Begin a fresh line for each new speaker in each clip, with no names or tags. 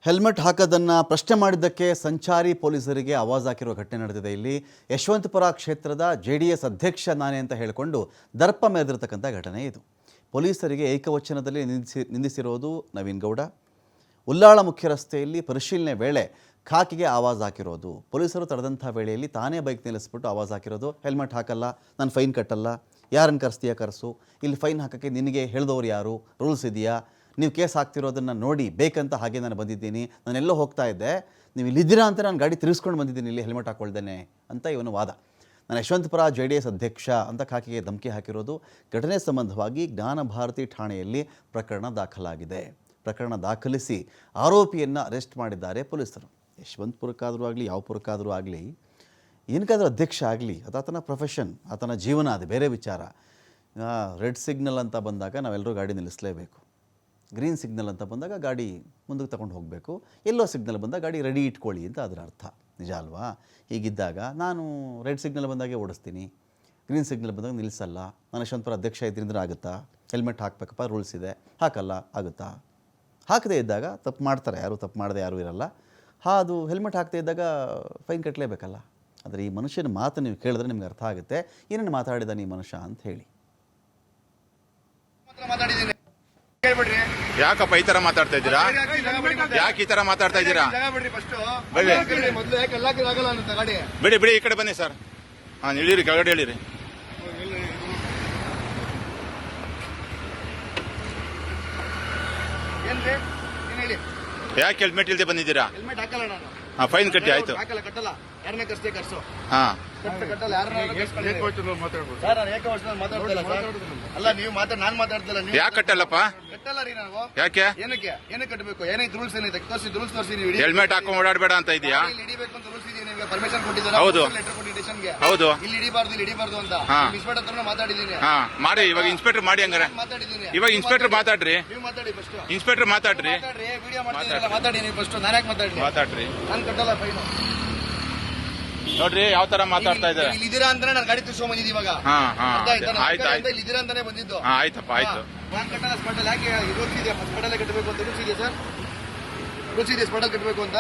Helmet ಹಾಕೋದನ್ನು ಪ್ರಶ್ನೆ ಮಾಡಿದ್ದಕ್ಕೆ ಸಂಚಾರಿ ಪೊಲೀಸರಿಗೆ ಆವಾಜ್ ಹಾಕಿರುವ ಘಟನೆ ನಡೆದಿದೆ. ಇಲ್ಲಿ ಯಶವಂತಪುರ ಕ್ಷೇತ್ರದ JDS ಅಧ್ಯಕ್ಷ ನಾನೇ ಅಂತ ಹೇಳಿಕೊಂಡು ದರ್ಪ ಮೆರೆದಿರತಕ್ಕಂಥ ಘಟನೆ ಇದು. ಪೊಲೀಸರಿಗೆ ಏಕವಚನದಲ್ಲಿ ನಿಂದಿಸಿರೋದು ನವೀನ್ ಗೌಡ. ಉಲ್ಲಾಳ ಮುಖ್ಯ ರಸ್ತೆಯಲ್ಲಿ ಪರಿಶೀಲನೆ ವೇಳೆ ಖಾಕಿಗೆ ಆವಾಜ್ ಹಾಕಿರೋದು. ಪೊಲೀಸರು ತಡೆದಂಥ ವೇಳೆಯಲ್ಲಿ ತಾನೇ ಬೈಕ್ ನಿಲ್ಲಿಸ್ಬಿಟ್ಟು ಆವಾಜ್ ಹಾಕಿರೋದು. ಹೆಲ್ಮೆಟ್ ಹಾಕಲ್ಲ, ನಾನು ಫೈನ್ ಕಟ್ಟಲ್ಲ, ಯಾರನ್ನು ಕರೆಸ್ತೀಯಾ ಕರೆಸು, ಇಲ್ಲಿ ಫೈನ್ ಹಾಕೋಕ್ಕೆ ನಿನಗೆ ಹೇಳಿದವ್ರು ಯಾರು, ರೂಲ್ಸ್ ಇದೆಯಾ, ನೀವು ಕೇಸ್ ಹಾಕ್ತಿರೋದನ್ನು ನೋಡಿ ಬೇಕಂತ ಹಾಗೆ ನಾನು ಬಂದಿದ್ದೀನಿ, ನಾನೆಲ್ಲೋ ಹೋಗ್ತಾ ಇದ್ದೆ, ನೀವು ಇಲ್ಲಿದ್ದೀರಾ ಅಂತ ನಾನು ಗಾಡಿ ತಿರ್ಸ್ಕೊಂಡು ಬಂದಿದ್ದೀನಿ ಇಲ್ಲಿ ಹೆಲ್ಮೆಟ್ ಹಾಕ್ಕೊಳ್ದೇನೆ ಅಂತ ಇವನು ವಾದ. ನಾನು ಯಶವಂತಪುರ JDS ಅಧ್ಯಕ್ಷ ಅಂತ ಖಾಕಿಗೆ ಧಮಕಿ ಹಾಕಿರೋದು. ಘಟನೆ ಸಂಬಂಧವಾಗಿ ಜ್ಞಾನ ಭಾರತಿ ಠಾಣೆಯಲ್ಲಿ ಪ್ರಕರಣ ದಾಖಲಾಗಿದೆ. ಪ್ರಕರಣ ದಾಖಲಿಸಿ ಆರೋಪಿಯನ್ನು ಅರೆಸ್ಟ್ ಮಾಡಿದ್ದಾರೆ ಪೊಲೀಸರು. ಯಶವಂತಪುರಕ್ಕಾದರೂ ಆಗಲಿ ಯಾವ ಪುರಕ್ಕಾದರೂ ಆಗಲಿ, ಏನಕ್ಕಾದರೂ ಅಧ್ಯಕ್ಷ ಆಗಲಿ, ಅದು ಆತನ ಪ್ರೊಫೆಷನ್, ಆತನ ಜೀವನ, ಅದು ಬೇರೆ ವಿಚಾರ. ರೆಡ್ ಸಿಗ್ನಲ್ ಅಂತ ಬಂದಾಗ ನಾವೆಲ್ಲರೂ ಗಾಡಿ ನಿಲ್ಲಿಸಲೇಬೇಕು. ಗ್ರೀನ್ ಸಿಗ್ನಲ್ ಅಂತ ಬಂದಾಗ ಗಾಡಿ ಮುಂದಕ್ಕೆ ತಗೊಂಡು ಹೋಗಬೇಕು. ಎಲ್ಲೋ ಸಿಗ್ನಲ್ ಬಂದಾಗ ಗಾಡಿ ರೆಡಿ ಇಟ್ಕೊಳ್ಳಿ ಅಂತ ಅದರ ಅರ್ಥ, ನಿಜ ಅಲ್ವಾ? ಹೀಗಿದ್ದಾಗ ನಾನು ರೆಡ್ ಸಿಗ್ನಲ್ ಬಂದಾಗೆ ಓಡಿಸ್ತೀನಿ, ಗ್ರೀನ್ ಸಿಗ್ನಲ್ ಬಂದಾಗ ನಿಲ್ಲಿಸಲ್ಲ. ನಾನು ಯಶವಂತಪುರ ಅಧ್ಯಕ್ಷ ಇದ್ರಿಂದ ಆಗುತ್ತಾ? ಹೆಲ್ಮೆಟ್ ಹಾಕಬೇಕಪ್ಪ, ರೂಲ್ಸ್ ಇದೆ, ಹಾಕಲ್ಲ, ಆಗುತ್ತಾ? ಹಾಕದೇ ಇದ್ದಾಗ ತಪ್ಪು ಮಾಡ್ತಾರೆ, ಯಾರು ತಪ್ಪು ಮಾಡದೆ ಯಾರೂ ಇರಲ್ಲ. ಅದು ಹೆಲ್ಮೆಟ್ ಹಾಕದೇ ಇದ್ದಾಗ ಫೈನ್ ಕಟ್ಟಲೇಬೇಕಲ್ಲ. ಆದರೆ ಈ ಮನುಷ್ಯನ ಮಾತು ನೀವು ಕೇಳಿದ್ರೆ ನಿಮ್ಗೆ ಅರ್ಥ ಆಗುತ್ತೆ ಏನೇನು ಮಾತಾಡಿದಾನೆ ಈ ಮನುಷ್ಯ ಅಂತ ಹೇಳಿ.
ಯಾಕಪ್ಪ ಈ ತರ ಮಾತಾಡ್ತಾ ಇದ್ದೀರಾ? ಯಾಕೆ ಈ ತರ ಮಾತಾಡ್ತಾ ಇದ್ದೀರಾ? ಬಿಡಿ ಬಿಡಿ, ಈ ಕಡೆ ಬನ್ನಿ ಸರ್. ಇಳಿರಿ, ಕೆಳಗಡೆ ಇಳಿರಿ. ಯಾಕೆ ಹೆಲ್ಮೆಟ್ ಇಲ್ಲದೆ ಬಂದಿದ್ದೀರಾ?
ಹೆಲ್ಮೆಟ್ ಹಾಕಲ್ಲ ನಾನು.
ಫೈನ್ ಕಟ್ಟಿ, ಆಯ್ತು.
ಹಾಕಲ್ಲ, ಕಟ್ಟಲ್ಲ. ಯಾರನ್ನ ಕರ್ಸೇ ಕರ್ಸು. ಕಟ್ಟಲ್ಲ, ಯಾರನ್ನ ಅಲ್ಲ, ನೀವು ನಾನು ಮಾತಾಡ್ತಿಲ್ಲ.
ಯಾಕೆ ಕಟ್ಟಲ್ಲಪ್ಪ?
ಕಟ್ಟಲ್ಲ ರೀ ನಾವು.
ಯಾಕೆ?
ಏನಕ್ಕೆ ಕಟ್ಟಬೇಕು? ಏನೈತೆ ರೂಲ್ಸ್? ಏನೈತೆ ತೋರಿಸಿ, ರೂಲ್ಸ್ ತೋರಿಸಿ. ನೀವು
ಹೆಲ್ಮೆಟ್ ಹಾಕೊಂಡು ಓಡಾಡಬೇಡ ಅಂತ ಇದೆಯಾ?
ಹಿಡಿಬೇಕು ಅಂತ ರೂಲ್ಸ್ ಇದೆ. ನಿಮಗೆ ಪರ್ಮಿಷನ್ ಕೊಟ್ಟಿದ್ದಾರೆ.
ಹೌದು.
ಲೆಟರ್ ಕೊಟ್ಟಿದ್ದೀನಿ ಸ್ಟೇಷನ್ಗೆ.
ಹೌದು.
ಇಲ್ಲಿ ಹಿಡಿಬಾರ್ದು ಅಂತ ಇನ್ಸ್ಪೆಕ್ಟರ್ ಹತ್ರ ಮಾತಾಡಿದ್ದೀನಿ.
ಮಾಡಿ, ಇವಾಗ ಇನ್ಸ್ಪೆಕ್ಟರ್ ಮಾಡಿ. ಹಂಗಾರೆ
ಮಾತಾಡಿದ್ದೀನಿ.
ಇವಾಗ ಇನ್ಸ್ಪೆಕ್ಟರ್ ಮಾತಾಡ್ರಿ.
ನೀವು ಮಾತಾಡಿ ಫಸ್ಟ್.
ಇನ್ಸ್ಪೆಕ್ಟರ್ ಮಾತಾಡ್ರಿ.
ವಿಡಿಯೋ ಮಾಡ್ತಿದ್ದೀರಲ್ಲ, ಮಾತಾಡಿ ನೀವು ಫಸ್ಟ್. ನಾನು ಯಾಕೆ
ಮಾತಾಡ್ರಿ?
ನಾನು ಕಟ್ಟಲ್ಲ ಫೈನ್.
ನೋಡ್ರಿ ಯಾವ ತರ ಮಾತಾಡ್ತಾ ಇದ್ದಾರೆ.
ಇಲ್ಲಿ ಇದ್ದೀರಾ ಅಂತಾನೆ ನಾನು ಗಾಡಿ ತಿರ್ಸ್ಕೊಂಡ್ ಬಂದಿದ್ದು ಇವಾಗ.
ಆಯ್ತು,
ಇಲ್ಲಿ ಇದ್ದೀರಾ ಅಂತಾನೆ ಬಂದಿದ್ದು.
ಆಯ್ತಪ್ಪ, ಆಯ್ತು.
ನಾನು ಕಟ್ಟಲ್ಲ ಸ್ಪಾಟಲ್ಲಿ. ಯಾಕೆ ರೂಲ್ಸ್ ಇದೆ? ಸ್ಪಾಟಲ್ಲೇ ಕಟ್ಟಬೇಕು ಅಂತ ರೂಲ್ಸ್ ಇದೆ ಸರ್. ರೂಲ್ಸ್ ಇದೆ ಸ್ಪಾಟಲ್ಲಿ ಕಟ್ಟಬೇಕು ಅಂತ.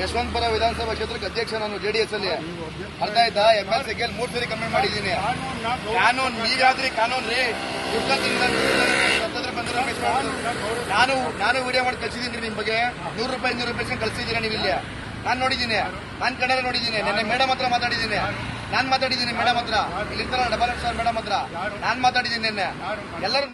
ಯಶವಂತಪುರ ವಿಧಾನಸಭಾ ಕ್ಷೇತ್ರಕ್ಕೆ ಅಧ್ಯಕ್ಷ ನಾನು JDS ಅಲ್ಲಿ. ಅರ್ಥ ಆಯ್ತಾ? MLC 3 ಸರಿ ಕಮೆಂಟ್ ಮಾಡಿದ್ದೀನಿ. ಕಾನೂನು ನೀವ್ಯಾದ್ರಿ ಕಾನೂನು ರೀ? ನಾನು ವಿಡಿಯೋ ಮಾಡಿ ಕಳ್ಸಿದ್ದೀನಿ ನಿಮ್ ಬಗ್ಗೆ. ₹100 ಕಳ್ಸಿದ್ದೀರಾ ನೀವು ಇಲ್ಲಿ? ನಾನು ನೋಡಿದ್ದೀನಿ, ನಾನು ಕನ್ನಡ ನೋಡಿದ್ದೀನಿ. ನೆನ್ನೆ ಮೇಡಮ್ ಹತ್ರ ಮಾತಾಡಿದ್ದೀನಿ. ನಾನು ಮಾತಾಡಿದ್ದೀನಿ ಮೇಡಮ್ ಹತ್ರ. ಇಲ್ಲಿ ಇರ್ತಾರಲ್ಲ ಡಬಲ್ ಮೇಡಮ್ ಹತ್ರ ನಾನು ಮಾತಾಡಿದ್ದೀನಿ ನಿನ್ನೆ. ಎಲ್ಲರೂ